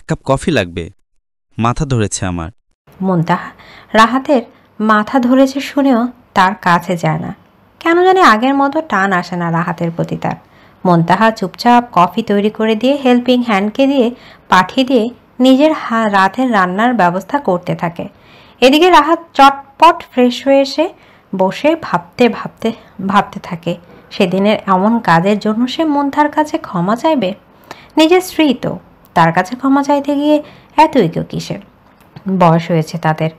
এক cup coffee লাগবে, মাথা ধরেছে আমার। মুনতাহা রাহাতের মাথা ধরেছে শুনেও তার কাছে যায় না। কেন জানি আগের মতো টান আসে না রাহাতের প্রতি তার। মুনতাহা চুপচাপ কফি তৈরি করে দিয়ে হেল্পিং হ্যান্ডকে দিয়ে পাঠিয়ে দিয়ে নিজের রাতের রান্নার ব্যবস্থা করতে থাকে। এদিকে রাহাত চটপট ফ্রেশ হয়ে এসে বসে ভাবতে থাকে সেদিনের এমন কাজের জন্য সে মুনতাহার কাছে ক্ষমা চাইবে। নিজের স্ত্রী তো, তার কাছে ক্ষমা চাইতে গিয়ে এত ইগো কিসের? বয়স হয়েছে তাদের,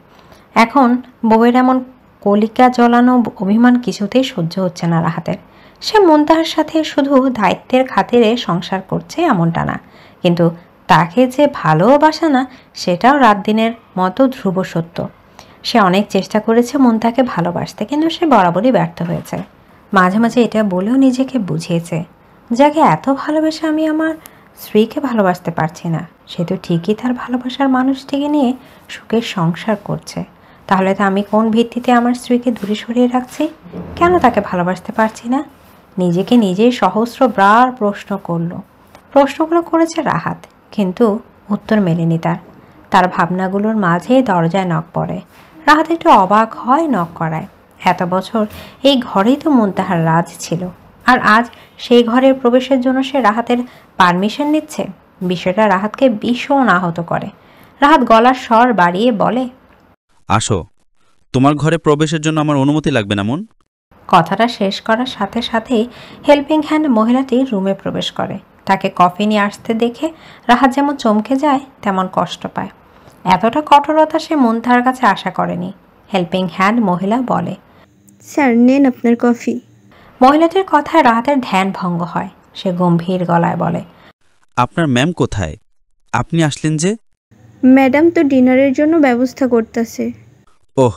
এখন বউয়ের এমন কলিকা জ্বলানো অভিমান কিছুতেই সহ্য হচ্ছে না রাহাতের। সে মুনতাহার সাথে শুধু দায়িত্বের খাতিরে সংসার করছে এমনটা না, কিন্তু তাকে যে ভালোবাসে না সেটাও রাত দিনের মতো ধ্রুব সত্য। সে অনেক চেষ্টা করেছে মুনতাহাকে ভালোবাসতে, কিন্তু সে বরাবরই ব্যর্থ হয়েছে। মাঝে মাঝে এটা বলেও নিজেকে বুঝিয়েছে, যাকে এত ভালোবেসে আমি আমার স্ত্রীকে ভালোবাসতে পারছি না, সে তো ঠিকই তার ভালোবাসার মানুষটিকে নিয়ে সুখের সংসার করছে। তাহলে তো আমি কোন ভিত্তিতে আমার স্ত্রীকে দূরে সরিয়ে রাখছি? কেন তাকে ভালোবাসতে পারছি না? নিজেকে নিজেই সহস্রবার প্রশ্নগুলো করেছে রাহাত, কিন্তু উত্তর মেলেনি তার ভাবনাগুলোর মাঝে দরজায় নক পড়ে। রাহাত একটু অবাক হয় নক করায়। এত বছর এই ঘরেই তো মুনতাহার রাজ ছিল, আর আজ সেই ঘরের প্রবেশের জন্য সে রাহাতের পারমিশন নিচ্ছে। বিষয়টা রাহাতকে ভীষণ আহত করে। রাহাত গলার স্বর বাড়িয়ে বলে, আসো, তোমার ঘরে প্রবেশের জন্য আমার অনুমতি লাগবে না মন। কথাটা শেষ করার সাথে সাথেই হেল্পিং হ্যান্ড মহিলাটি রুমে প্রবেশ করে। তাকে কফি নিয়ে আসতে দেখে রাহাত যেমন চমকে যায় তেমন কষ্ট পায়। এতটা কঠোরতা সে মুনতাহার কাছে আশা করেনি। হেল্পিং হ্যান্ড মহিলা বলে, স্যার নেন আপনার কফি। মহিলাটির কথায় রাহাতের ধ্যান ভঙ্গ হয়। সে গম্ভীর গলায় বলে, আপনার ম্যাম কোথায়? আপনি আসলেন যে? ম্যাডাম তো ডিনারের জন্য ব্যবস্থা করতেছে। ওহ।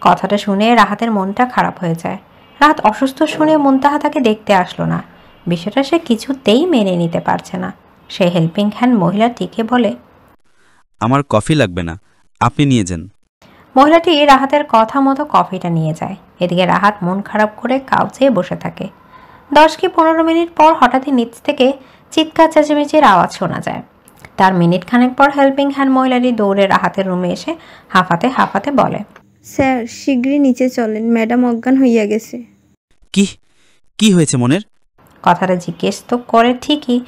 কথাটা শুনে রাহাতের মনটা খারাপ হয়ে যায়। রাহাত অসুস্থ শুনে মুনতাহা তাকে দেখতে আসলো না। বিষয়টা সে কিছুতেই মেনে নিতে পারছে না। সে হেল্পিং হ্যান্ড মহিলাটিকে বলে, আমার কফি লাগবে না, আপনি নিয়ে যান। মহিলাটি রাহাতের কথা মতো কফিটা নিয়ে যায়। এদিকে রাহাত মন খারাপ করে কাউচে বসে থাকে। 10 কি 15 মিনিট পর হঠাৎই নিচ থেকে চিৎকার চেঁচামেচির আওয়াজ শোনা যায়। তার মিনিট খানেক পর হেল্পিং হ্যান্ড মহিলাটি দৌড়ে রাহাতের রুমে এসে হাঁপাতে হাঁপাতে বলে, স্যার শীঘ্রই নিচে চলেন, ম্যাডাম অজ্ঞান হইয়া গেছে। কি হয়েছে মনের? কথাটা জিজ্ঞেস তো করে ঠিকই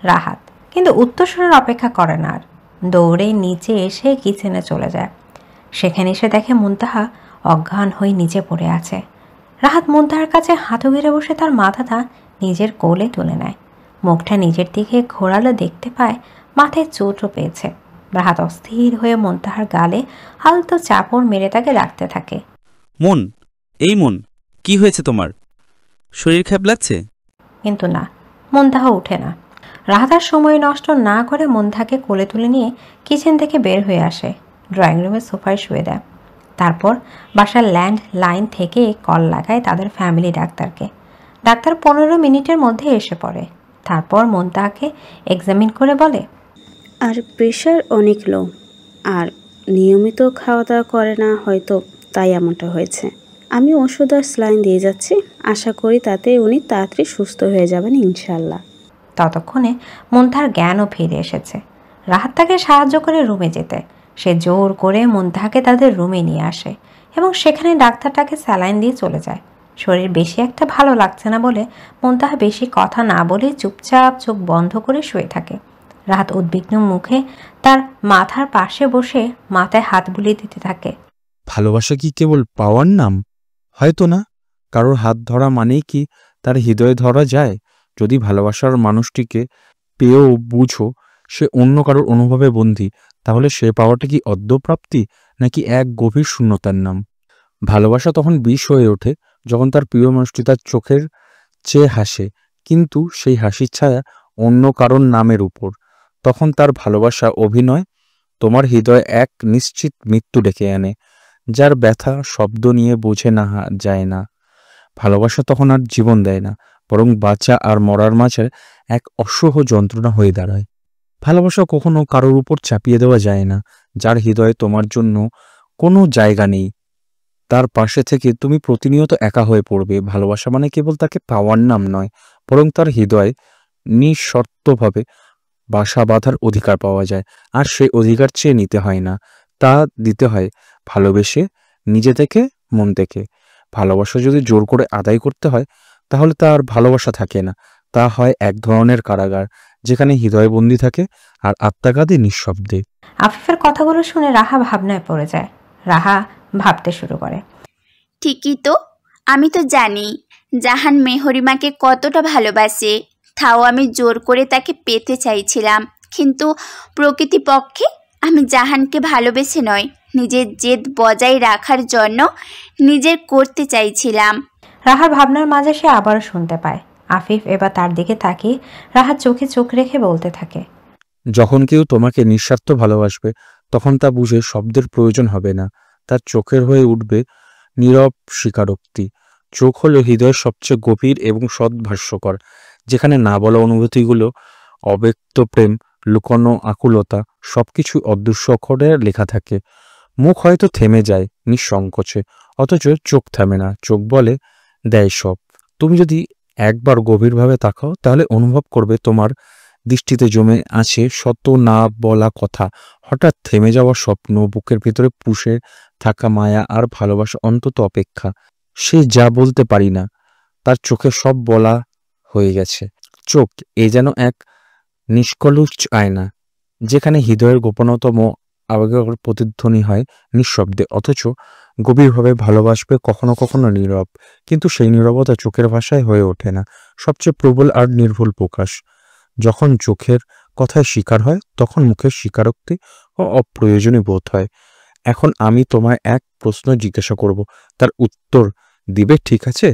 রাহাত, কিন্তু উত্তর শোনার অপেক্ষা করে না আর। দৌড়ে নিচে এসে কিচেনে চলে যায়। সেখানে এসে দেখে মুনতাহা অজ্ঞান হয়ে নিচে পড়ে আছে। রাহাত মুনতাহার কাছে হাঁটু গেড়ে বসে তার মাথাটা নিজের কোলে তুলে নেয়। মুখটা নিজের দিকে ঘোরালো দেখতে পায় মাথায় চোটও পেয়েছে। রাহাত অস্থির হয়ে মুনতাহার গালে আলতো চাপড় মেরে তাকে রাখতে থাকে। মন, এই মন, কি হয়েছে তোমার? শরীর খারাপ লাগছে? কিন্তু না, মুনতাহা উঠে না। রাহাত আর সময় নষ্ট না করে মুনতাহাকে কোলে তুলে নিয়ে কিচেন থেকে বের হয়ে আসে, ড্রয়িং রুমের সোফায় শুয়ে দেয়। তারপর বাসার ল্যান্ড লাইন থেকে কল লাগায় তাদের ফ্যামিলি ডাক্তারকে। ডাক্তার 15 মিনিটের মধ্যে এসে পড়ে। তারপর মুনতাহাকে এক্সামিন করে বলে, আর প্রেশার অনেক লো, আর নিয়মিত খাওয়া দাওয়া করে না হয়তো, তাই এমনটা হয়েছে। আমি ওষুধ আর স্যালাইন দিয়ে যাচ্ছি, আশা করি তাতে উনি তাড়াতাড়ি সুস্থ হয়ে যাবেন ইনশাল্লাহ। ততক্ষণে মুনতাহার জ্ঞানও ফিরে এসেছে। রাহাত তাকে সাহায্য করে রুমে যেতে। সে জোর করে মুনতাহাকে তাদের রুমে নিয়ে আসে এবং সেখানে ডাক্তারটাকে স্যালাইন দিয়ে চলে যায়। শরীর বেশি একটা ভালো লাগছে না বলে মুনতাহা বেশি কথা না বলে চুপচাপ চোখ বন্ধ করে শুয়ে থাকে। রাহাত উদ্বিগ্ন মুখে তার মাথার পাশে বসে মাথায় হাত বুলিয়ে দিতে থাকে। ভালোবাসা কি কেবল পাওয়ার নাম? হয়তো না। কারোর হাত ধরা মানেই কি তার হৃদয়ে ধরা যায়? যদি ভালোবাসার মানুষটিকে পেয়েও বুঝো সে অন্য কারোর অনুভবে বন্দী, তাহলে সে পাওয়াটা কি অদ্যপ্রাপ্তি নাকি এক গভীর শূন্যতার নাম? ভালোবাসা তখন বিষ হয়ে ওঠে যখন তার প্রিয় মানুষটি তার চোখের চেয়ে হাসে, কিন্তু সেই হাসির ছায়া অন্য কারোর নামের উপর। তখন তার ভালোবাসা অভিনয়। তোমার হৃদয়ে এক নিশ্চিত মৃত্যু ডেকে আনে, যার ব্যথা শব্দ নিয়ে বোঝে না যায় না। ভালোবাসা তখন আর জীবন দেয় না, বরং বাঁচা আর মরার মাঝে এক অসহ্য যন্ত্রণা হয়ে দাঁড়ায়। ভালোবাসা কখনো কারোর উপর চাপিয়ে দেওয়া যায় না। যার হৃদয়ে তোমার জন্য কোনো জায়গা নেই, তার পাশে থেকে তুমি প্রতিনিয়ত একা হয়ে পড়বে। ভালোবাসা মানে কেবল তাকে পাওয়ার নাম নয়, বরং তার হৃদয় নিঃশর্তভাবে বাসা বাঁধার অধিকার পাওয়া যায়, আর সেই অধিকার চেয়ে নিতে হয় না, তা দিতে হয় ভালোবেসে, নিজে থেকে, মন থেকে। ভালোবাসা যদি জোর করে আদায় করতে হয় তাহলে তা আর ভালোবাসা থাকে না, তা হয় এক ধরনের কারাগার, যেখানে হৃদয়বন্দী থাকে আর আত্মা কাঁদে নিঃশব্দে। আফিফের কথাগুলো শুনে রাহা ভাবনায় পড়ে যায়। রাহা ভাবতে শুরু করে, ঠিকই তো, আমি তো জানি জাহান মেহরিমাকে কতটা ভালোবাসে, তাও আমি জোর করে তাকে পেতে চাইছিলাম, কিন্তু প্রকৃতিপক্ষে আমি জাহানকে ভালোবেসে নয়, নিজের জেদ বজায় রাখার জন্য নিজের করতে চাইছিলাম। রাহার ভাবনার মাঝে সে আবারও শুনতে পায় আফিফ এবার তার দিকে তাকিয়ে রাহার চোখে চোখ রেখে বলতে থাকে, যখন কেউ তোমাকে নিঃস্বার্থ ভালোবাসবে তখন তা বুঝে শব্দের প্রয়োজন হবে না, তার চোখের হয়ে উঠবে নীরব স্বীকারোক্তি। চোখ হলো হৃদয়ের সবচেয়ে গভীর এবং সদ্ভাষ্যকর, যেখানে না বলা অনুভূতিগুলো, অব্যক্ত প্রেম, লুকানো আকুলতা সবকিছু অদৃশ্য অক্ষরে লেখা থাকে। মুখ হয়তো থেমে যায় নিঃসংকোচে, অথচ চোখ থামে না, চোখ বলে দেয় সব। তুমি যদি একবার গভীরভাবে তাকাও তাহলে অনুভব করবে তোমার দৃষ্টিতে জমে আছে শত না বলা কথা, হঠাৎ থেমে যাওয়া স্বপ্ন, বুকের ভিতরে পুষে থাকা মায়া আর ভালোবাসা, অন্তত অপেক্ষা। সে যা বলতে পারি না তার চোখে সব বলা হয়ে গেছে। চোখ এ যেন এক নিষ্কলুষ আয়না, যেখানে হৃদয়ের গোপনতম আবেগের প্রতিধ্বনি হয় নিঃশব্দে, অথচ গভীরভাবে ভালোবাসবে কখনো কখনো নীরব, কিন্তু সেই নীরবতা চোখের ভাষায় হয়ে ওঠে না সবচেয়ে প্রবল আর নির্ভুল প্রকাশ। যখন চোখের কথায় স্বীকার হয় তখন মুখের স্বীকারোক্তি ও অপ্রয়োজনীয় বোধ হয়। এখন আমি তোমায় এক প্রশ্ন জিজ্ঞাসা করব, তার উত্তর দিবে, ঠিক আছে?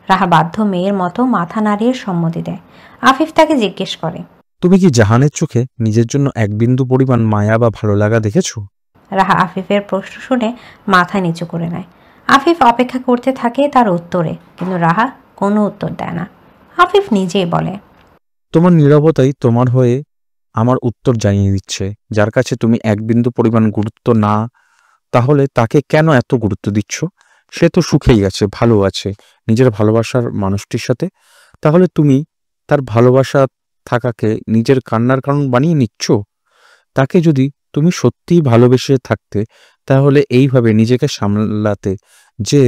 রাহা বাধ্য মেয়ের মতো মাথা নাড়িয়ে সম্মতি দেয়। আফিফ তাকে জিজ্ঞেস করে, তুমি কি জাহানের চোখে নিজের জন্য এক বিন্দু পরিমাণ মায়া বা ভালো লাগা দেখেছো? রাহা আফিফের প্রশ্ন শুনে মাথা নিচু করে নেয়। আফিফ অপেক্ষা করতে থাকে তার উত্তরে, কিন্তু রাহা কোনো উত্তর দেয় না। আফিফ নিজেই বলে, তোমার নীরবতাই তোমার হয়ে আমার উত্তর জানিয়ে দিচ্ছে। যার কাছে তুমি এক বিন্দু পরিমাণ গুরুত্ব না, তাহলে তাকে কেন এত গুরুত্ব দিচ্ছ? সে তো সুখেই আছে, ভালো আছে নিজের ভালোবাসার মানুষটির সাথে। তাহলে তুমি তার ভালোবাসা থাকাকে নিজের কান্নার কারণ বানিয়ে নিচ্ছ? তাকে যদি তুমি সত্যিই ভালোবেসে থাকতে তাহলে এইভাবে নিজেকে সামলাতে যে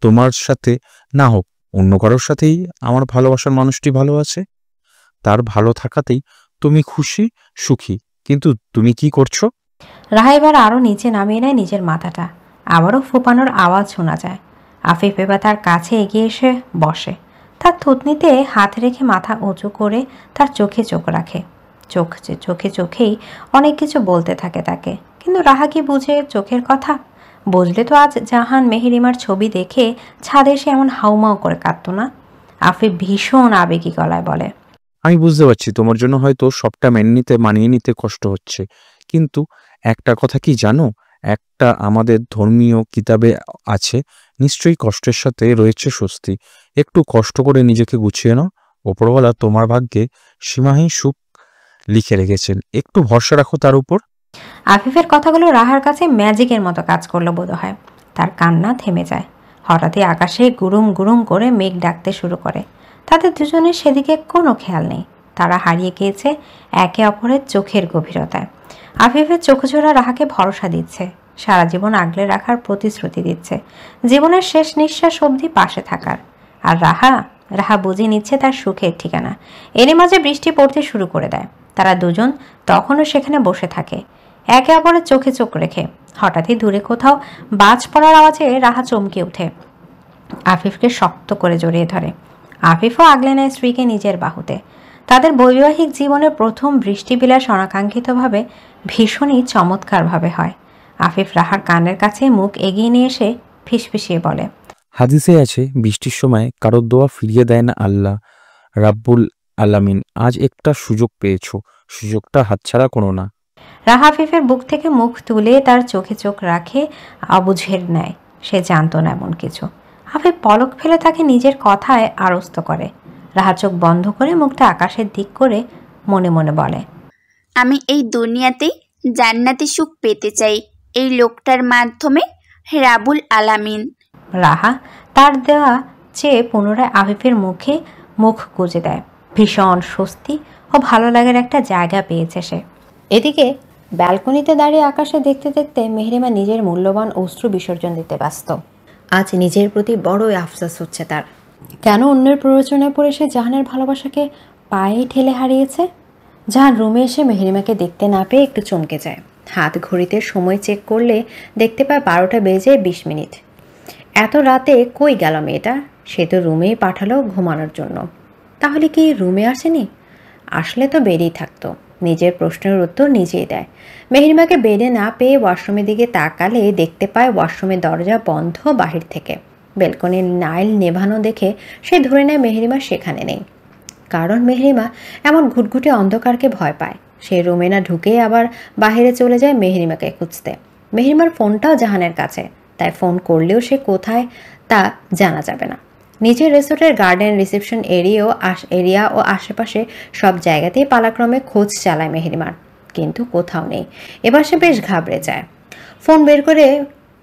তোমার সাথে না হোক অন্য কারোর সাথেই আমার ভালোবাসার মানুষটি ভালো আছে, তার ভালো থাকাতেই তুমি খুশি, সুখী। কিন্তু তুমি কি করছো? রাহা এবার আরও নিচে নামিয়ে নেয় নিজের মাথাটা। আবারও ফুপানোর আওয়াজ শোনা যায়। আফিফ এবার তার কাছে এগিয়ে এসে বসে। তার থুতনিতে হাত রেখে মাথা উঁচু করে তার চোখে চোখ রাখে। চোখে চোখেই অনেক কিছু বলতে থাকে তাকে, কিন্তু রাহা কি বুঝে চোখের কথা? বুঝলে তো আজ জাহান মেহেরিমার ছবি দেখে ছাদে এসে এমন হাউমাউ করে কাঁদতো না। আফিফ ভীষণ আবেগী গলায় বলে, আমি বুঝতে পারছি তোমার জন্য হয়তো সবটা মানিয়ে নিতে কষ্ট হচ্ছে, কিন্তু একটা কথা কি জানো, একটা আমাদের ধর্মীয় কিতাবে আছে, নিশ্চয়ই কষ্টের সাথে রয়েছে স্বস্তি। একটু কষ্ট করে নিজেকে গুছিয়ে নাও, ওপরওয়ালা তোমার ভাগ্যে সীমাহীন সুখ লিখে রেখেছেন, একটু ভরসা রাখো তার উপর। আফিফের কথাগুলো রাহার কাছে ম্যাজিকের মতো কাজ করলো বোধহয়। তার কান্না থেমে যায়। হঠাৎই আকাশে গুরুম গুরুম করে মেঘ ডাকতে শুরু করে। তাদের দুজনের সেদিকে কোনো খেয়াল নেই। তারা হারিয়ে গিয়েছে একে অপরের চোখের গভীরতায়। আফিফের চোখজোড়া রাহাকে ভরসা দিচ্ছে, সারা জীবন আগলে রাখার প্রতিশ্রুতি দিচ্ছে, জীবনের শেষ নিঃশ্বাস অবধি পাশে থাকার। আর রাহা বুঝে নিচ্ছে তার সুখের ঠিকানা। এরই মাঝে বৃষ্টি পড়তে শুরু করে দেয়। তারা দুজন তখনও সেখানে বসে থাকে, একে অপরের চোখে চোখ রেখে। হঠাৎই দূরে কোথাও বাজ পড়ার আওয়াজে রাহা চমকে ওঠে, আফিফকে শক্ত করে জড়িয়ে ধরে। আফিফও আগলে নেয় স্ত্রীকে নিজের বাহুতে। তাদের বৈবাহিক জীবনের প্রথম বৃষ্টিবিলাস অনাকাঙ্ক্ষিতভাবে ভীষণই চমৎকারভাবে হয়। আফিফ রাহার কানের কাছে মুখ এগিয়ে নিয়ে এসে ফিসফিসিয়ে বলে, হাদিসে আছে, বৃষ্টির সময় কারোর দোয়া ফিরিয়ে দেয় না আল্লাহ রাব্বুল আলামিন। আজ একটা সুযোগ পেয়েছো, সুযোগটা হাতছাড়া করো না। রাহা আফিফের বুক থেকে মুখ তুলে তার চোখে চোখ রাখে অবুঝের ন্যায়। সে জানতো না এমন কিছু। আফিফ পলক ফেলে তাকে নিজের কথায় আড়স্ত করে। রাহা চোখ বন্ধ করে মুখটা আকাশের দিক করে মনে মনে বলে, আমি এই দুনিয়াতেই জান্নাতি সুখ পেতে চাই, এই লোকটার মাধ্যমে, রাবুল আলামিন। রাহা তার দেওয়া চেয়ে পুনরায় আফিফের মুখে মুখ গুজে দেয়। ভীষণ স্বস্তি ও ও ভালো লাগার একটা জায়গা পেয়েছে সে। এদিকে ব্যালকনিতে দাঁড়িয়ে আকাশে দেখতে দেখতে মেহরিমা নিজের মূল্যবান অশ্রু বিসর্জন দিতে ব্যস্ত। আজ নিজের প্রতি বড়ই আফসোস হচ্ছে তার। কেন অন্যের প্ররোচনায় পড়ে সে জাহানের ভালোবাসাকে পায়ে ঠেলে হারিয়েছে। জাহান রুমে এসে মেহরিমাকে দেখতে না পেয়ে একটু চমকে যায়। হাত ঘড়িতে সময় চেক করলে দেখতে পায় 12টা বেজে 20 মিনিট। এত রাতে কই গেল মেয়েটা? সে তো রুমেই পাঠালো ঘুমানোর জন্য। তাহলে কি রুমে আসেনি? আসলে তো বেডেই থাকতো। নিজের প্রশ্নের উত্তর নিজেই দেয়। মেহরিমাকে বেডে না পেয়ে ওয়াশরুমের দিকে তাকালে দেখতে পায় ওয়াশরুমের দরজা বন্ধ বাহির থেকে। ব্যালকনির লাইট নেভানো দেখে সে ধরে নেয় মেহরিমা সেখানে নেই। কারণ মেহরিমা এমন ঘুটঘুটে অন্ধকারকে ভয় পায়। সে রুমে না ঢুকেই আবার বাইরে চলে যায় মেহরিমাকে খুঁজতে। মেহরিমার ফোনটাও জাহানের কাছে, তাই ফোন করলেও সে কোথায় তা জানা যাবে না। নিজের রিসোর্টের গার্ডেন, রিসেপশন এরিয়া ও আশেপাশে সব জায়গাতেই পালাক্রমে খোঁজ চালায় মেহরিমার, কিন্তু কোথাও নেই। এবার সে বেশ ঘাবড়ে যায়। ফোন বের করে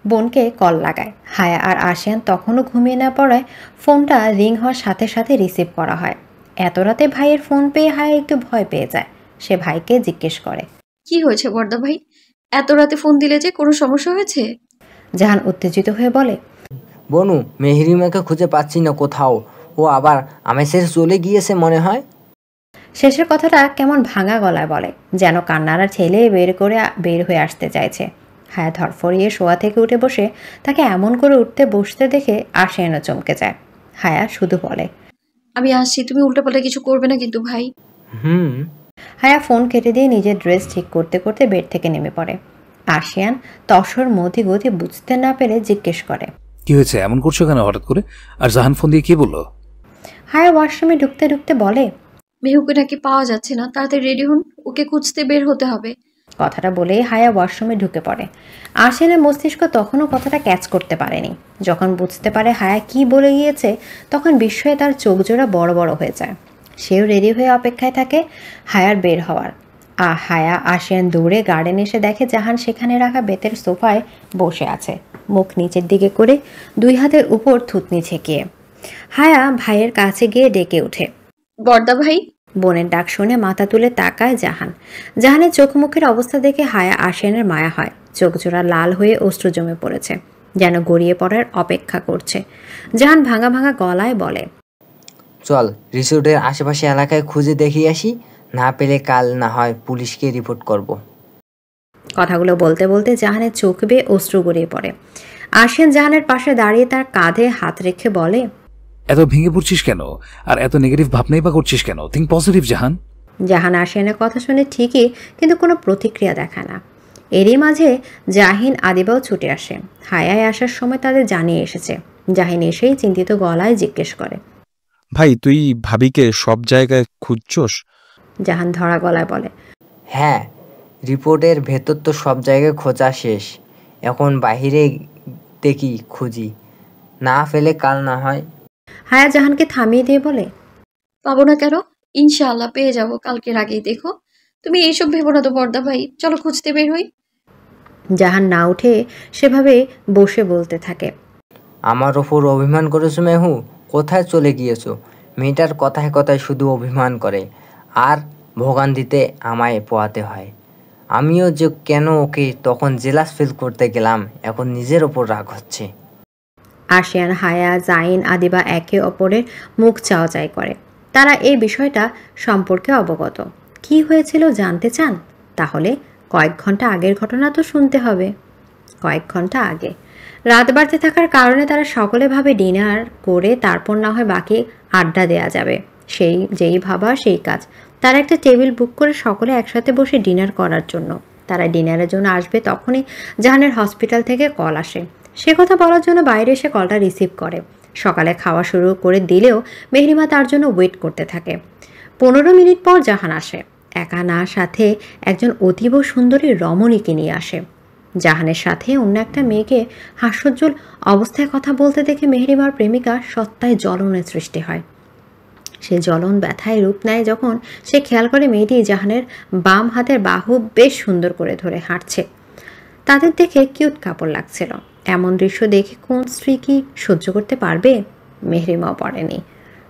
বোনকে কল লাগায়। হায়া আর আশিয়ান তখনও ঘুমিয়ে না পড়ায় ফোনটা রিং হওয়ার সাথে সাথে রিসিভ করা হয়। এত রাতে ভাইয়ের ফোন পেয়ে হায়া একটু ভয় পেয়ে যায়। সে ভাইকে জিজ্ঞেস করে, কি হয়েছে বর্দা ভাই? এত রাতে ফোন দিলে যে কোনো সমস্যা হয়েছে? জাহান উত্তেজিত হয়ে বলে, বনু, মেহরিমাকে খুঁজে পাচ্ছি না কোথাও। ও আবার আমায় শেষে চলে গিয়েছে মনে হয়। শেষের কথাটা কেমন ভাঙা গলায় বলে, যেন কান্নারা ছেলে বের হয়ে আসতে চাইছে। হায়া ধরফরিয়ে শোয়া থেকে উঠে বসে তাকে এমন করে উঠতে বসতে দেখে আশিয়ানও চমকে যায়। হায়া শুধু বলে, আমি আসছি, তুমি উল্টাপাল্টা কিছু করবে না কিন্তু ভাই। হায়া ফোন কেটে দিয়ে নিজের ড্রেস ঠিক করতে করতে বেড থেকে নেমে পড়ে। আশিয়ান তসর মতি গতি বুঝতে না পেরে জিজ্ঞেস করে, কি হয়েছে? এমন করছো কেন হঠাৎ করে? আর জাহান ফোন দিয়ে কি বললো? হায়া ওয়াশরুমে ঢুকতে ঢুকতে বলে, মেহুকে নাকি পাওয়া যাচ্ছে না, তাড়াতাড়ি রেডি হন, ওকে খুঁজতে বের হতে হবে। কথাটা বলেই হায়া ওয়াশরুমে ঢুকে পড়ে। আশিয়ানের মস্তিষ্ক তখনও কথাটা ক্যাচ করতে পারেনি। যখন বুঝতে পারে হায়া কি বলে গিয়েছে, তখন বিস্ময়ে তার চোখ জোড়া বড় বড় হয়ে যায়। সেও রেডি হয়ে অপেক্ষায় থাকে হায়ার বের হওয়ার। হায়া আশিয়ান দৌড়ে গার্ডেন এসে দেখে জাহান সেখানে রাখা বেতের সোফায় বসে আছে, মুখ নিচের দিকে করে, 2 হাতের উপর থুতনি ছেঁকিয়ে। হায়া ভাইয়ের কাছে গিয়ে ডেকে ওঠে, বর্দা ভাই। বোনের ডাক শুনে মাথা তুলে তাকায় জাহান। জাহানের চোখ মুখের অবস্থা দেখে হায়া আশিয়ানের মায়া হয়। চোখ জোড়া লাল হয়ে অশ্রু জমে পড়েছে, যেন গড়িয়ে পড়ার অপেক্ষা করছে। জাহান ভাঙা ভাঙা গলায় বলে, চল রিসোর্টের আশেপাশে এলাকায় খুঁজে দেখে আসি, না পেলে কাল না হয় পুলিশকে রিপোর্ট করব। কথাগুলো বলতে বলতে জাহানের চোখ বেয়ে অশ্রু গড়িয়ে পড়ে। আশিয়ান জাহানের পাশে দাঁড়িয়ে তার কাঁধে হাত রেখে বলে, এত ভেঙে পড়ছিস কেন? আর এত নেগেটিভ ভাবনাই বা করছিস কেন? থিঙ্ক পজিটিভ জাহান। জাহান আশিয়ানের কথা শুনে ঠিকই, কিন্তু কোনো প্রতিক্রিয়া দেখায় না। এরই মাঝে জাহিন আদিবাও ছুটে আসে। হায়ায় আসার সময় তাদের জানিয়ে এসেছে। জাহিন এসেই চিন্তিত গলায় জিজ্ঞেস করে, ভাই তুই ভাবিকে সব জায়গায় খুঁজছস? জাহান ধরা গলায় বলে, হ্যাঁ, রিপোর্টের ভেতর তো সব জায়গায় খোঁজা শেষ, এখন বাহিরে দেখি খুঁজি, না ফেলে কাল না হয়। হায়া জাহানকে থামিয়ে দিয়ে বলে, পাবো না কেন? ইনশাআল্লাহ পেয়ে যাব কালকের আগেই। দেখো, তুমি এইসব ভেবো না তো বর্দা ভাই, চলো খুঁজতে বের হই। জাহান না উঠে সেভাবে বসে বলতে থাকে, আমার ওপর অভিমান করেছো মেহু? কোথায় চলে গিয়েছো? মেয়েটার কথায় কথায় শুধু অভিমান করে, আর ভোগান্তিতে আমায় পোয়াতে হয়। আমিও যে কেন ওকে তখন জেলাস ফিল করতে গেলাম, এখন নিজের ওপর রাগ হচ্ছে। আশিয়ান, হায়া, জাইন, আদিবা একে অপরের মুখ চাওয়াচাই করে। তারা এই বিষয়টা সম্পর্কে অবগত। কি হয়েছিল জানতে চান? তাহলে কয়েক ঘন্টা আগের ঘটনা তো শুনতে হবে। কয়েক ঘন্টা আগে রাত বাড়তে থাকার কারণে তারা সকলে ভাবে ডিনার করে তারপর না হয় বাকি আড্ডা দেয়া যাবে। যেই ভাবা সেই কাজ। তারা একটা টেবিল বুক করে সকলে একসাথে বসে ডিনার করার জন্য। তারা ডিনারের জন্য আসবে তখনই জাহানের হসপিটাল থেকে কল আসে। সে কথা বলার জন্য বাইরে এসে কলটা রিসিভ করে। সকালে খাওয়া শুরু করে দিলেও মেহরিমা তার জন্য ওয়েট করতে থাকে। 15 মিনিট পর জাহান আসে। একা না, সাথে একজন অতীব সুন্দরী রমণীকে নিয়ে আসে। জাহানের সাথে অন্য একটা মেয়েকে হাস্যোজ্জ্বল অবস্থায় কথা বলতে দেখে মেহরিমার প্রেমিকা সত্তায় জ্বলনের সৃষ্টি হয়। সে জ্বলন ব্যথায় রূপ নেয় যখন সে খেয়াল করে মেয়েটি জাহানের বাম হাতের বাহু বেশ সুন্দর করে ধরে হাঁটছে। তাদের দেখে কিউট কাপড় লাগছিল। এমন দৃশ্য দেখে কোন স্ত্রী কি সহ্য করতে পারবে? মেহরিমাও পড়েনি।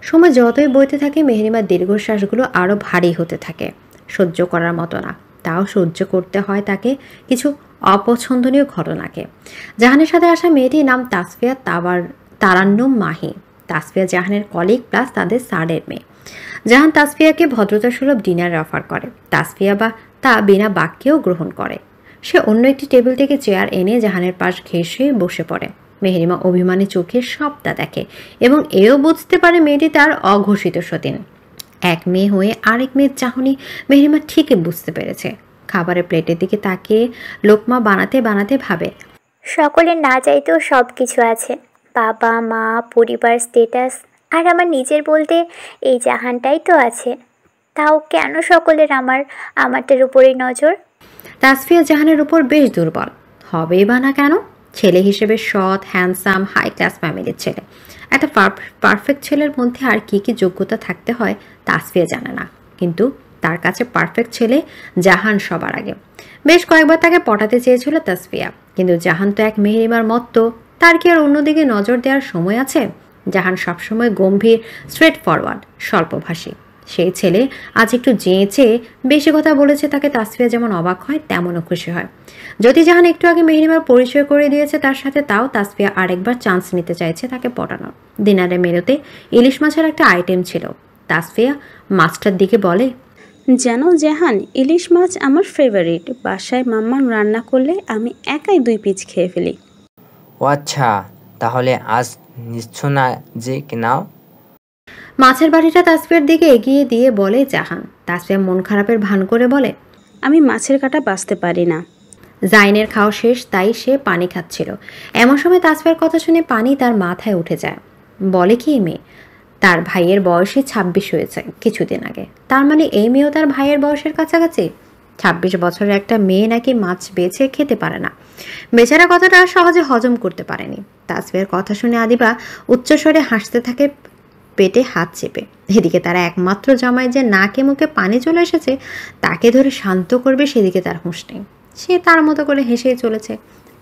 সময় যতই বইতে থাকে মেহরিমার দীর্ঘশ্বাসগুলো আরও ভারী হতে থাকে। সহ্য করার মতো না, তাও সহ্য করতে হয় তাকে কিছু অপছন্দনীয় ঘটনাকে। জাহানের সাথে আসা মেয়েটির নাম তাসফিয়া তারান্নুম মাহি। তাসফিয়া জাহানের কলিগ প্লাস তাদের স্যারের মেয়ে। জাহান তাসফিয়াকে ভদ্রতা সুলভ ডিনার অফার করে। তাসফিয়া বা তা বিনা বাক্যেও গ্রহণ করে। সে অন্য একটি টেবিল থেকে চেয়ার এনে জাহানের পাশ ঘেঁষে বসে পড়ে। মেহরিমা অভিমানী চোখে সবটা দেখে এবং এও বুঝতে পারে মেয়েটি তার অঘোষিত সতীন। এক মেয়ে হয়ে আরেক মেয়ের চাহনি মেহরিমা ঠিকই বুঝতে পেরেছে। খাবারের প্লেটের দিকে তাকিয়ে লোকমা বানাতে বানাতে ভাবে, সকলের না চাইতেও সব কিছু আছে, বাবা মা, পরিবার, স্ট্যাটাস, আর আমার নিজের বলতে এই জাহানটাই তো আছে। তাও কেন সকলের আমারটার উপরেই নজর? তাসফিয়া জাহানের উপর বেশ দুর্বল হবেই বা না কেন? ছেলে হিসেবে সৎ, হ্যান্ডসাম, হাই ক্লাস ফ্যামিলির ছেলে। একটা পারফেক্ট ছেলের মধ্যে আর কি কি যোগ্যতা থাকতে হয় তাসফিয়া জানে না, কিন্তু তার কাছে পারফেক্ট ছেলে জাহান সবার আগে। বেশ কয়েকবার তাকে পটাতে চেয়েছিল তাসফিয়া, কিন্তু জাহান তো এক মেহরিমার মতো, তার কি আর অন্যদিকে নজর দেওয়ার সময় আছে? জাহান সবসময় গম্ভীর, স্ট্রেট ফরওয়ার্ড, স্বল্পভাষী। সেই ছেলে আজ একটু চেয়ে বেশি কথা বলেছে তাকে তাসফিয়া যেমন অবাক হয় তেমনও খুশি হয়। যদি জাহান একটু আগে মেহরিমার পরিচয় করে দিয়েছে তার সাথে, তাও তাসফিয়া আরেকবার চান্স নিতে চাইছে তাকে পটানোর। ডিনারের মেনুতে ইলিশ মাছের একটা আইটেম ছিল। তাসফিয়া মাছটার দিকে বলে, জানো জাহান, ইলিশ মাছ আমার ফেভারিট। বাসায় মাম্মা রান্না করলে আমি একাই 2 পিস খেয়ে ফেলি। ও আচ্ছা, তাহলে আজ নিচ্ছ না যে নাও। মাছের বাটিটা তাসফিয়ার দিকে এগিয়ে দিয়ে বলে জাহান। তাসফিয়া মন খারাপের ভান করে বলে, আমি মাছের কাঁটা বাছতে পারি না। জাইনের খাওয়া শেষ, তাই সে পানি খাচ্ছিল। এমন সময় তাসফিয়ার কথা শুনে পানি তার মাথায় উঠে যায়। বলে কি মেয়ে? তার ভাইয়ের বয়সে 26 হয়েছে কিছুদিন আগে। তার মানে এই মেয়েও তার ভাইয়ের বয়সের কাছাকাছি। 26 বছরের একটা মেয়ে নাকি মাছ বেছে খেতে পারে না। বেচারা কথাটা সহজে হজম করতে পারেনি। তাসফিয়ার কথা শুনে আদিবা উচ্চস্বরে হাসতে থাকে, পেটে হাত চেপে। এদিকে তারা একমাত্র জামাই যে নাকে মুখে পানি চলে এসেছে তাকে ধরে শান্ত করবে সেদিকে তার হুঁশ নেই। সে তার মতো করে হেসেই চলেছে।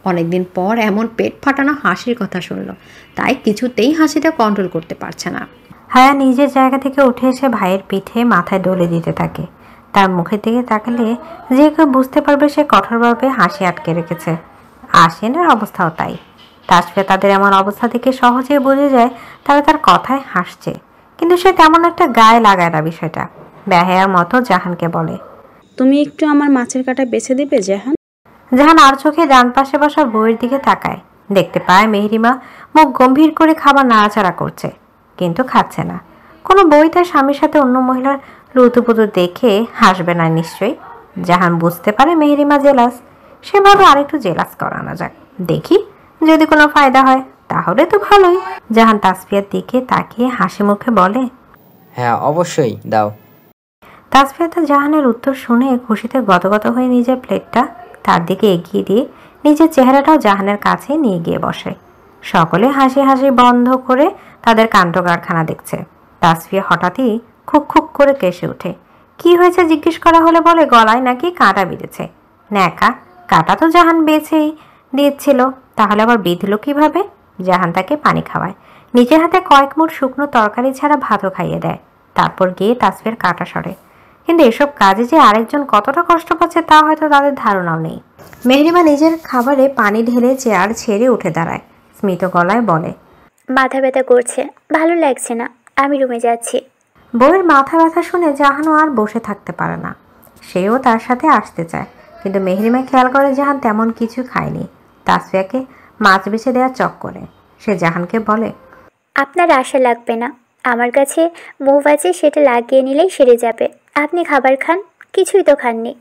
অনেকদিন পর এমন পেট ফাটানো হাসির কথা শুনল, তাই কিছুতেই হাসিটা কন্ট্রোল করতে পারছে না। হায়া নিজের জায়গা থেকে উঠে এসে ভাইয়ের পিঠে মাথায় ডলে দিতে থাকে। তার মুখের দিকে তাকালে যে কেউ বুঝতে পারবে সে কঠোরভাবে হাসি আটকে রেখেছে। আশিনের অবস্থাও তাই। তাসফিয়া তাদের এমন অবস্থা থেকে সহজেই বুঝে যায় তারা তার কথায় হাসছে, কিন্তু সে তেমন একটা গায়ে লাগায় না বিষয়টা। বেহায়ার মতো জাহানকে বলে, তুমি একটু আমার মাছের কাঁটা বেছে দেবে জাহান? জাহান আর চোখে ডান পাশে বসা বউয়ের দিকে তাকায়। দেখতে পায় মেহরিমা মুখ গম্ভীর করে খাবার নাড়াচাড়া করছে, কিন্তু খাচ্ছে না। কোনো বই তার স্বামীর সাথে অন্য মহিলার লুতুপুতু দেখে হাসবে না নিশ্চয়ই। জাহান বুঝতে পারে মেহরিমা জেলাস। সেভাবে আরেকটু জেলাস করানো যাক, দেখি যদি কোনো ফায়দা হয়, তাহলে তো ভালোই। জাহান তাসফিয়ার দিকে তাকিয়ে হাসি মুখে বলে, হ্যাঁ অবশ্যই দাও। তাসফিয়া তার জাহানের উত্তর শুনে খুশিতে গদগদ হয়ে নিজের প্লেটটা তার দিকে এগিয়ে দিয়ে নিজের চেহারাটাও জাহানের কাছে নিয়ে গিয়ে বসে। সকলে হাসি হাসি বন্ধ করে তাদের কাণ্ড কারখানা দেখছে। তাসফিয়া হঠাৎই খুক খুক করে কেসে ওঠে। কি হয়েছে জিজ্ঞেস করা হলে বলে গলায় নাকি কাঁটা বিঁধেছে। ন্যাকা, কাঁটা তো জাহান বেছেই দিয়েছিল, তাহলে আবার বিঁধল কিভাবে? জাহান তাকে পানি খাওয়ায়, নিজের হাতে কয়েক মুঠ শুকনো তরকারি ছাড়া ভাতও খাইয়ে দেয়। তারপর গিয়ে তাসফিয়ার কাঁটা সরে। কিন্তু এসব কাজে যে আরেকজন কতটা কষ্ট পাচ্ছে তা হয়তো তাদের ধারণাও নেই। মেহরিমা নিজের খাবারে পানি ঢেলে চেয়ার ছেড়ে উঠে দাঁড়ায়। স্মিত গলায় বলে, মাথা ব্যথা করছে, ভালো লাগছে না, আমি রুমে যাচ্ছি। বউয়ের মাথা ব্যথা শুনে জাহানও আর বসে থাকতে পারে না। সেও তার সাথে আসতে চায়, কিন্তু মেহরিমা খেয়াল করে জাহান তেমন কিছু খায়নি। তাসফিয়াকে মাছ বেছে দেওয়ার চক করে সে জাহানকে বলে, আপনার আশা লাগবে না, আমার কাছে মুভ আছে, সেটা লাগিয়ে নিলেই সেরে যাবে। আপনি খাবার খান, কিছুই তো খাননি।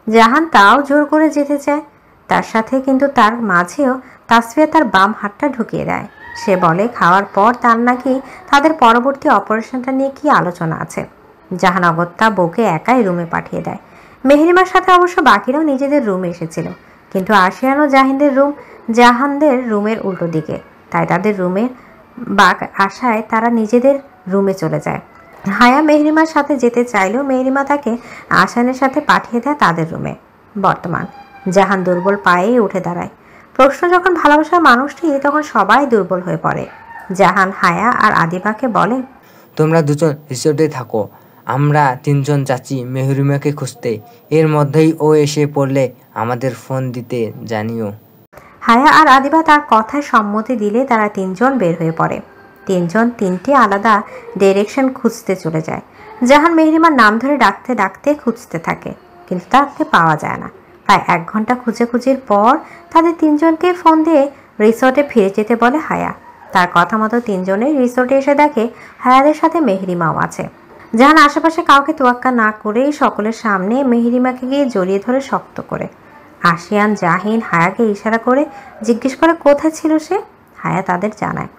জাহান তাও জোর করে যেতে চায় তার সাথে, কিন্তু তার মাঝেও তাসফিয়া তার বাম হাতটা ঢুকিয়ে দেয়। সে বলে খাওয়ার পর তার নাকি তাদের পরবর্তী অপারেশনটা নিয়ে কি আলোচনা আছে। জাহান অগত্যা বউকে একাই রুমে পাঠিয়ে দেয়। মেহরিমার সাথে অবশ্য বাকিরাও নিজেদের রুমে এসেছিল, কিন্তু আশিয়ান ও জাহানদের রুমের উল্টো দিকে, তাই তাদের রুমের বাক আশায় তারা নিজেদের রুমে চলে যায়। হায়া মেহরিমার সাথে যেতে চাইলেও মেহরিমা তাকে আশানের সাথে পাঠিয়ে দেয় তাদের রুমে। বর্তমান জাহান দুর্বল পায়েই উঠে দাঁড়ায়। প্রশ্ন যখন ভালোবাসার মানুষটি, তখন সবাই দুর্বল হয়ে পড়ে। জাহান হায়া আর আদিবাকে বলে, তোমরা দুজন রিসোর্টে থাকো, আমরা তিনজন যাচ্ছি মেহরিমাকে খুঁজতে। এর মধ্যেই ও এসে পড়লে আমাদের ফোন দিতে জানিও। হায়া আর আদিবা তার কথায় সম্মতি দিলে তারা তিনজন বের হয়ে পড়ে। তিনজন তিনটি আলাদা ডিরেকশন খুঁজতে চলে যায়। জাহান মেহরিমার নাম ধরে ডাকতে ডাকতে খুঁজতে থাকে, কিন্তু তাকে পাওয়া যায় না। প্রায় 1 ঘন্টা খুঁজের পর তাদের তিনজনকে ফোন দিয়ে রিসোর্টে ফিরে যেতে বলে হায়া। তার কথা মতো তিনজনেই রিসোর্টে এসে দেখে হায়াদের সাথে মেহরিমাও আছে। জাহান আশেপাশে কাউকে তোয়াক্কা না করেই সকলের সামনে মেহরিমাকে গিয়ে জড়িয়ে ধরে শক্ত করে। আশিয়ান জাহিন হায়াকে ইশারা করে জিজ্ঞেস করে কোথায় ছিল সে। হায়া তাদের জানায়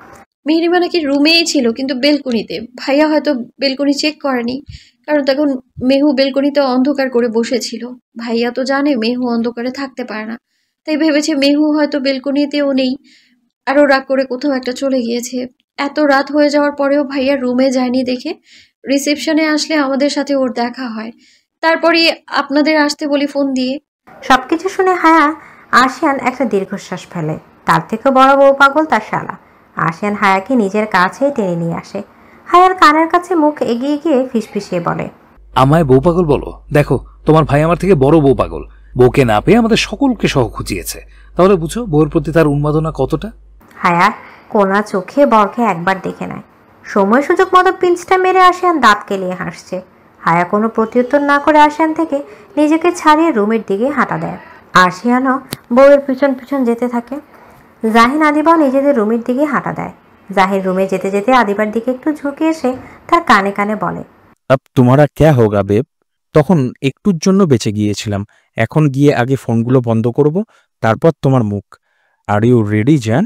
মেহরিমা নাকি রুমেই ছিল, কিন্তু বেলকনিতে। ভাইয়া হয়তো বেলকনি চেক করেনি, কারণ তখন মেহু বেলকনিতে অন্ধকার করে বসেছিল। ভাইয়া তো জানে মেহু অন্ধকারে থাকতে পারে না, তাই ভেবেছে মেহু হয়তো বেলকনিতেও নেই, আরও রাগ করে কোথাও একটা চলে গিয়েছে। এত রাত হয়ে যাওয়ার পরেও ভাইয়া রুমে যায়নি দেখে রিসেপশনে আসলে আমাদের সাথে ওর দেখা হয়। তারপরে আপনাদের আসতে বলি ফোন দিয়ে। সবকিছু শুনে হায়া আশিয়ান একটা দীর্ঘশ্বাস ফেলে। তার থেকে বড় বউ পাগল তার শালা। আশিয়ান হায়াকে নিজের কাছে টেনে নিয়ে আসে। হায়ার কানের কাছে মুখ এগিয়ে গিয়ে ফিসফিসিয়ে বলে, আমায় বউ পাগল বলো? দেখো, তোমার ভাই আমার থেকে বড় বউ পাগল। বউকে না পেয়ে আমাদের সকলকে সহ খুঁজিয়েছে। তাহলে বুঝো বউর প্রতি তার উন্মাদনা কতটা। হায়া কোনা চোখে বরকে একবার দেখে নেয়। সময় সুযোগ মতো পিঞ্চটা মেরে আশিয়ান দাঁত কেলিয়ে হাসছে। হায়া কোনো প্রত্যুত্তর না করে আশিয়ান থেকে নিজেকে ছাড়িয়ে রুমের দিকে হাঁটা দেয়। আশিয়ানও বউয়ের পিছন পিছন যেতে থাকে। জাহিন আদিবাও নিজেদের রুমের দিকে হাঁটা দেয়। জাহির রুমে যেতে যেতে আদিবার দিকে একটু ঝুঁকে এসে তার কানে কানে বলে, আব তোমারা ক্যা হোগা বেব? তখন একটুর জন্য বেঁচে গিয়েছিলাম, এখন গিয়ে আগে ফোনগুলো বন্ধ করব, তারপর তোমার মুখ। আর ইউ রেডি জান?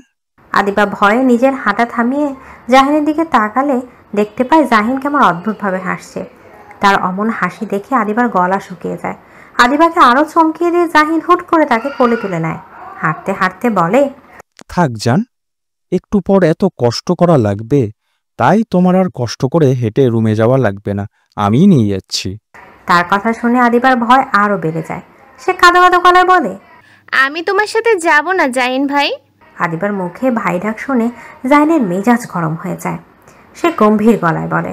আদিবা ভয়ে নিজের হাঁটা থামিয়ে জাহিনের দিকে তাকালে দেখতে পায় জাহিন কেমন অদ্ভুতভাবে হাসছে। তার অমন হাসি দেখে আদিবার গলা শুকিয়ে যায়। আদিবাকে আরো চমকিয়ে দিয়ে জাহিন হুট করে তাকে কোলে তুলে নেয়। হাঁটতে হাঁটতে বলে, থাক জান, একটু পর এত কষ্ট করা লাগবে, তাই তোমার আর কষ্ট করে হেঁটে রুমে যাওয়া লাগবে না, আমি নিয়ে যাচ্ছি। তার কথা শুনে আদিবার ভয় আরো বেড়ে যায়। সে কাঁদো কাঁদো গলায় বলে, আমি তোমার সাথে যাব না জাহিন ভাই। আদিবার মুখে ভাই ডাক শুনে জাহিনের মেজাজ গরম হয়ে যায়। সে গম্ভীর গলায় বলে,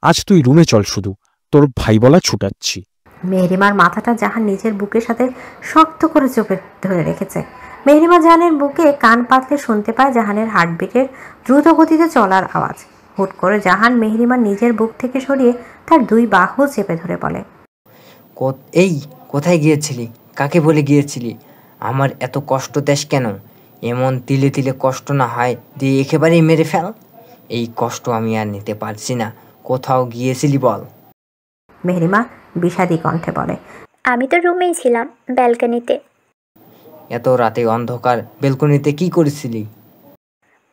আজ তুই রুমে চল, শুধু তোর ভাই বলা ছুটাচ্ছি। মেহরিমার মাথাটা জাহান নিজের বুকের সাথে শক্ত করে চেপে ধরে রেখেছে। মেহরিমা জাহানের বুকে কান পাতলে শুনতে পায় জাহানের হার্টবিটের দ্রুত গতিতে চলার আওয়াজ। হুট করে জাহান মেহরিমার নিজের বুক থেকে সরিয়ে তার 2 বাহু চেপে ধরে বলে, এই কোথায় গিয়েছিলি? কাকে বলে গিয়েছিলি? আমার এত কষ্ট দেশ কেন? এমন তিলে তিলে কষ্ট না হয় দিয়ে একেবারেই মেরে ফেল। এই কষ্ট আমি আর নিতে পারছি না। কোথাও গিয়েছিলি বল। মেহরিমা বিষাদী কণ্ঠে বলে, আমি তো রুমেই ছিলাম, ব্যালকনিতে। এত রাতে অন্ধকার বেলকনিতে কি করেছিলি?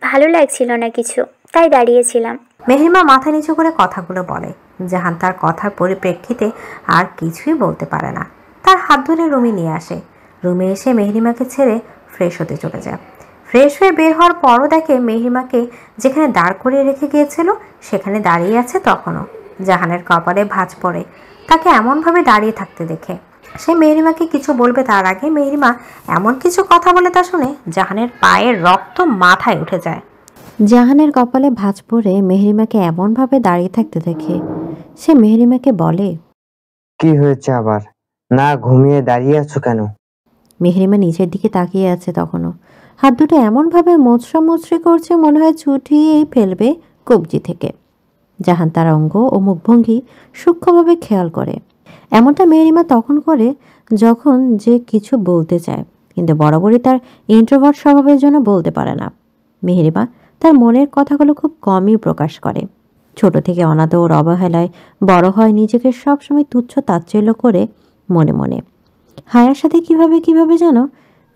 ভালো লাগছিল না কিছু, তাই দাঁড়িয়েছিলাম। মেহরিমা মাথা নিচু করে কথাগুলো বলে। জাহান তার কথার পরিপ্রেক্ষিতে আর কিছুই বলতে পারে না। তার হাত ধরে রুমে নিয়ে আসে। রুমে এসে মেহরিমাকে ছেড়ে ফ্রেশ হতে চলে যায়। ফ্রেশ হয়ে বের হওয়ার পরও দেখে মেহরিমাকে যেখানে দাঁড় করিয়ে রেখে গিয়েছিল সেখানে দাঁড়িয়ে আছে তখনও। জাহানের কপালে ভাঁজ পড়ে তাকে এমনভাবে দাঁড়িয়ে থাকতে দেখে। সে মেহরিমাকে কিছু বলবে তার আগে মেহরিমা এমন কিছু কথা বলে তা শুনে জাহানের পায়ের রক্ত মাথায় উঠে যায়। জাহানের কপালে ভাঁজ পড়ে মেহরিমাকে এমনভাবে দাঁড়িয়ে থাকতে দেখে সে মেহরিমাকে বলে, কি হয়েছে আবার? না ঘুমিয়ে দাঁড়িয়ে আছো কেন? মেহরিমা নিচের দিকে তাকিয়ে আছে তখনও। হাত দুটো এমনভাবে মোচড়ামুচড়ি করছে মনে হয় ছুটিয়েই ফেলবে কবজি থেকে। জাহান তার অঙ্গ ও মুখভঙ্গি সূক্ষ্মভাবে খেয়াল করে। এমনটা মেহরিমা তখন করে যখন যে কিছু বলতে চায়, কিন্তু বরাবরই তার ইন্ট্রোভার্ট স্বভাবের জন্য বলতে পারে না। মেহরিমা তার মনের কথাগুলো খুব কমই প্রকাশ করে। ছোট থেকে অনাদর অবহেলায় বড় হয়, নিজেকে সবসময় তুচ্ছ তাচ্ছিল্য করে মনে মনে। হায়ার সাথে কিভাবে যেন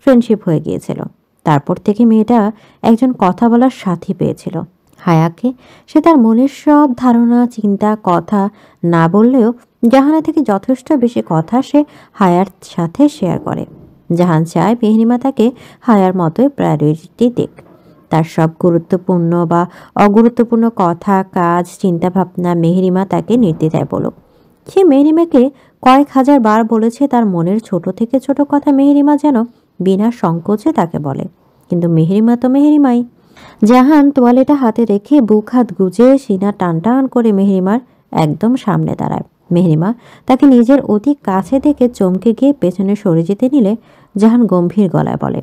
ফ্রেন্ডশিপ হয়ে গিয়েছিল। তারপর থেকে মেয়েটা একজন কথা বলার সাথী পেয়েছিল। হায়াকে সে তার মনের সব ধারণা চিন্তা কথা না বললেও জাহানের থেকে যথেষ্ট বেশি কথা সে হায়ার সাথে শেয়ার করে। জাহান চায় মেহরিমা তাকে হায়ার মতোই প্রায়োরিটি দিক। তার সব গুরুত্বপূর্ণ বা অগুরুত্বপূর্ণ কথা কাজ চিন্তাভাবনা মেহরিমা তাকে নির্দ্বিধায় বলুক। সে মেহরিমাকে কয়েক হাজার বার বলেছে তার মনের ছোট থেকে ছোট কথা মেহরিমা যেন বিনা সংকোচে তাকে বলে। কিন্তু মেহরিমা তো মেহরিমাই। জাহান তোয়ালেটা হাতে রেখে বুক হাত গুজে সিনা টান টান করে মেহরিমার একদম সামনে দাঁড়ায়। মেহরিমা তাকে নিজের অতি কাছে থেকে চমকে গিয়ে পেছনে সরে যেতে নিলে জাহান গম্ভীর গলায় বলে,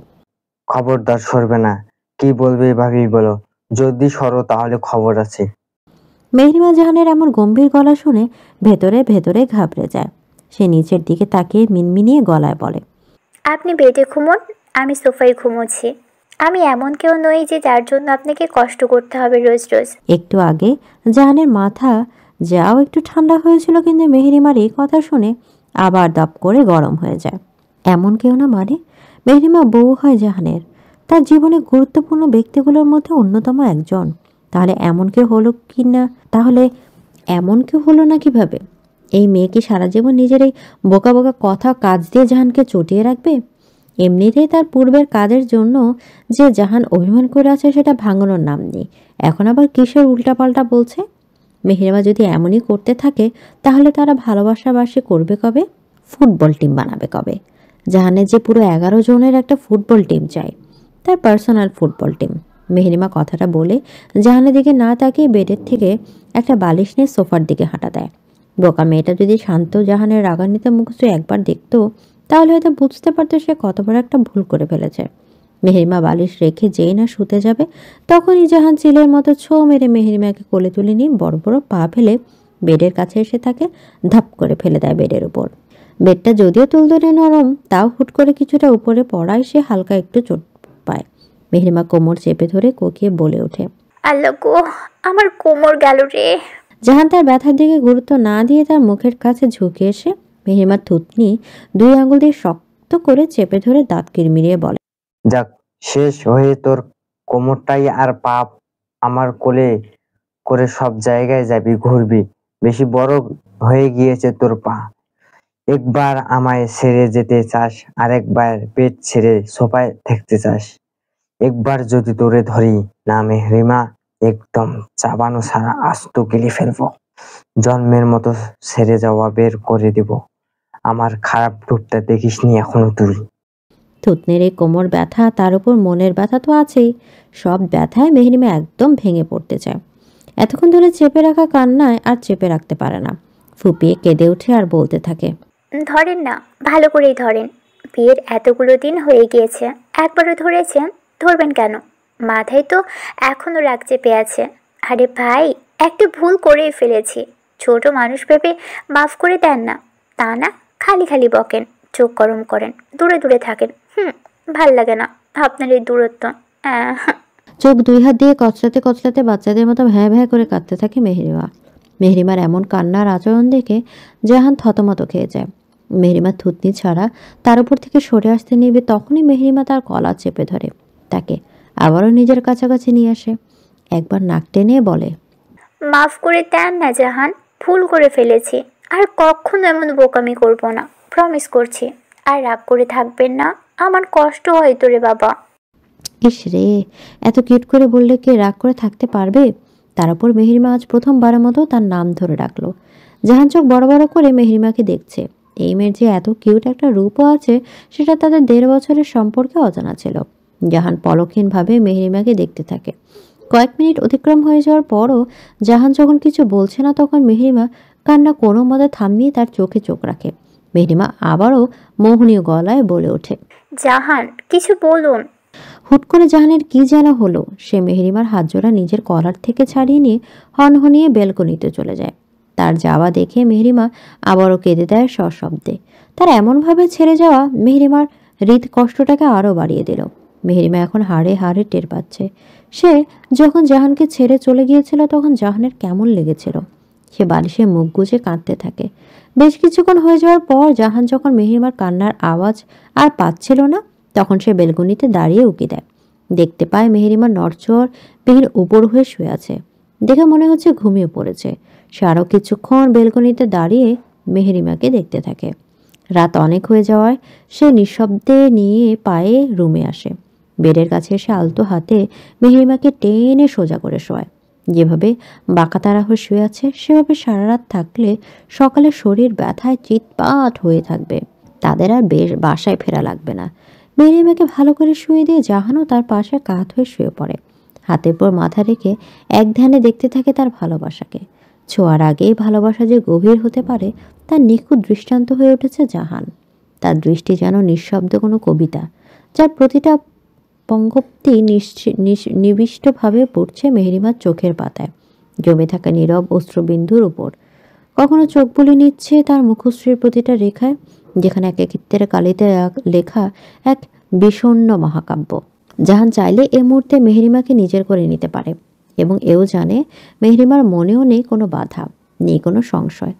খবরদার সরবে না। কি বলবে ভাবি বলো, যদি সরো তাহলে খবর আছে। মেহরিমা জাহানের এমন গম্ভীর গলা শুনে ভেতরে ভেতরে ঘাবড়ে যায়। সে নিচের দিকে তাকিয়ে মিনমিনিয়ে গলায় বলে, আপনি বেডে ঘুমোন, আমি সোফায় ঘুমোচ্ছি। আমি এমন কেউ নই যে যার জন্য আপনাকে কষ্ট করতে হবে রোজ রোজ। একটু আগে জাহানের মাথা যাও একটু ঠান্ডা হয়েছিল, কিন্তু মেহরিমার এই কথা শুনে আবার দপ করে গরম হয়ে যায়। এমন কেউ না মানে মেহরিমা বউ হয় জাহানের, তার জীবনে গুরুত্বপূর্ণ ব্যক্তিগুলোর মধ্যে অন্যতম একজন। তাহলে এমন কেউ হলো না কিভাবে? এই মেয়ে কি সারা জীবন নিজের এই বোকা বোকা কথা কাজ দিয়ে জাহানকে চটিয়ে রাখবে? এমনিতেই তার পূর্বের কাজের জন্য যে জাহান অভিমান করে আছে সেটা ভাঙানোর নাম নেই, এখন আবার কিসের উল্টাপাল্টা বলছে? মেহরিমা যদি এমনই করতে থাকে তাহলে তারা ভালোবাসাবাসি করবে কবে? ফুটবল টিম বানাবে কবে? জাহানের যে পুরো 11 জনের একটা ফুটবল টিম চাই, তার পার্সোনাল ফুটবল টিম। মেহরিমা কথাটা বলে জাহানের দিকে না তাকিয়ে বেডের থেকে একটা বালিশ নিয়ে সোফার দিকে হাঁটা দেয়। বোকা মেয়েটা যদি শান্ত জাহানের রাগান্বিত মুখশ্রী একবার দেখতো তাহলে হয়তো বুঝতে পারতো সে কত বড় একটা ভুল করে ফেলেছে। মেহরিমা বালিশ রেখে যেই না শুতে যাবে তখনই জাহান চিলের মতো ছো মেরে মেহরিমাকে কোলে তুলে নিয়ে বড় বড় পা ফেলে বেডের কাছে এসে তাকে ধাপ করে ফেলে দেয় বেডের উপর। বেডটা যদিও তুলতুলে নরম, তাও হুট করে কিছুটা উপরে পড়ায় সে হালকা একটু চোট পায়। মেহরিমা কোমর চেপে ধরে কোকিয়ে বলে ওঠে, আল্লাহ গো, আমার কোমর গেল রে। জাহান তার ব্যথার দিকে গুরুত্ব না দিয়ে তার মুখের কাছে ঝুঁকে এসে মেহরিমার থুতনি 2 আঙুল দিয়ে শক্ত করে চেপে ধরে দাঁত কিরমিরিয়ে বলে, যাক, শেষ হয়ে তোর কোমরটাই আর পাপ আমার কোলে করে সব জায়গায় যাবি, ঘুরবি। বেশি বড় হয়ে গিয়েছে তোর পা। একবার আমায় ছেড়ে যেতে চাস, আরেকবার পেট ছেড়ে সোফায় থাকতে চাস। একবার যদি তোরে ধরি না মেহরিমা, একদম চাবানো ছাড়া আস্ত গিলে ফেলবো। জন্মের মতো ছেড়ে যাওয়া বের করে দিব। আমার খারাপ রূপটা দেখিসনি এখনো তুই। থুতনির এই কোমর ব্যথা, তার উপর মনের ব্যথা তো আছেই। সব ব্যথায় মেহরিমা একদম ভেঙে পড়তে চায়। এতক্ষণ ধরে চেপে রাখা কান্নায় আর চেপে রাখতে পারে না, ফুপিয়ে কেঁদে উঠে আর বলতে থাকে, ধরেন না, ভালো করেই ধরেন। বিয়ের এতগুলো দিন হয়ে গিয়েছে, একবারও ধরেছেন, ধরবেন কেন? মাথায় তো এখনো রাগ চেপে আছে। আরে ভাই, একটু ভুল করেই ফেলেছি, ছোট মানুষ ভেবে মাফ করে দেন না। তা না খালি খালি বকেন, চোখ গরম করেন, দূরে দূরে থাকেন। ভাল লাগে না আপনার এই দূরত্ব। চোখ 2 হাত দিয়ে কচলাতে কচলাতে বাচ্চাদের মতো ভ্যাঁ ভ্যাঁ করে কাঁদতে থাকে মেহরিমা। মেহরিমার এমন কান্নার আচরণ দেখে জাহান থতমত খেয়ে যায়। মেহরিমা থুতনি ছাড়া তার উপর থেকে সরে আসতে নিবে, তখনই মেহরিমা তার কলা চেপে ধরে তাকে আবারও নিজের কাছাকাছি নিয়ে আসে। একবার নাক টেনে বলে, মাফ করে দেন না জাহান, ভুল করে ফেলেছি, আর কখনো এমন বোকামি করব না, প্রমিস করছি। আর রাগ করে থাকবেন না, আমার কষ্ট হয় তো রে বাবা। ইস রে, এত কিউট করে বললে কে রাগ করে থাকতে পারবে? তার উপর মেহরিমা আজ প্রথমবারের মতো তার নাম ধরে ডাকলো। জাহান চোখ বড় বড় করে মেহরিমাকে দেখছে। এই মেয়ের যে এত কিউট একটা রূপও আছে সেটা তাদের 1.5 বছরের সম্পর্কে অজানা ছিল। জাহান পলকহীনভাবে মেহরিমাকে দেখতে থাকে। কয়েক মিনিট অতিক্রম হয়ে যাওয়ার পরও জাহান যখন কিছু বলছে না, তখন মেহরিমা কান্না কোনো মতে থামিয়ে তার চোখে চোখ রাখে। মেহরিমা আবারও মোহনীয় গলায় বলে ওঠে, জাহান কিছু বলুন। হুট করে জাহানের কি যেন হলো, সে মেহরিমার হাতজোড়া নিজের কলার থেকে ছাড়িয়ে নিয়ে হনহনিয়ে বেলকনিতে চলে যায়। তার যাওয়া দেখে মেহরিমা আবারও কেঁদে দেয় সশব্দে। তার এমনভাবে ছেড়ে যাওয়া মেহরিমার হৃদ কষ্টটাকে আরও বাড়িয়ে দিল। মেহরিমা এখন হাড়ে হাড়ে টের পাচ্ছে সে যখন জাহানকে ছেড়ে চলে গিয়েছিল তখন জাহানের কেমন লেগেছিল। সে বালিশে মুখ গুজে কাঁদতে থাকে। বেশ কিছুক্ষণ হয়ে যাওয়ার পর জাহান যখন মেহরিমার কান্নার আওয়াজ আর পাচ্ছিল না, তখন সে বেলকনিতে দাঁড়িয়ে উকি দেয়। দেখতে পায় মেহরিমা নড়চড় বিহীন উপর হয়ে শুয়ে আছে। দেখে মনে হচ্ছে ঘুমিয়ে পড়েছে। সে আরও কিছুক্ষণ বেলকনিতে দাঁড়িয়ে মেহরিমাকে দেখতে থাকে। রাত অনেক হয়ে যাওয়ায় সে নিঃশব্দে নিয়ে পায়ে রুমে আসে। বেডের কাছে এসে আলতো হাতে মেহরিমাকে টেনে সোজা করে শোয়। যেভাবে বাঁকাতারা হয়ে শুয়ে আছে সেভাবে সারা রাত থাকলে সকালে শরীর ব্যথায় চিৎপাট হয়ে থাকবে। তাদের আর বাসায় ফেরা লাগবে না। মেহরিমাকে ভালো করে শুয়ে দিয়ে জাহানও তার পাশে কাত হয়ে শুয়ে পড়ে। হাতের পর মাথা রেখে এক ধ্যানে দেখতে থাকে তার ভালোবাসাকে। ছোঁয়ার আগেই ভালোবাসা যে গভীর হতে পারে তার নিখুঁত দৃষ্টান্ত হয়ে উঠেছে জাহান। তার দৃষ্টি যেন নিঃশব্দ কোনো কবিতা, যার প্রতিটা পঙ্ক্তি নিবিষ্টভাবে পড়ছে মেহরিমার চোখের পাতায়, জমে থাকা নীরব অশ্রুবিন্দুর উপর। কখনো চোখ বুলিয়ে নিচ্ছে তার মুখশ্রীর প্রতিটা রেখায়, যেখানে একাকিত্বের কালিতে লেখা এক বিষণ্ণ মহাকাব্য। জাহান চাইলে এ মুহূর্তে মেহরিমাকে নিজের করে নিতে পারে, এবং এও জানে মেহরিমার মনেও নেই কোনো বাধা, নেই কোনো সংশয়।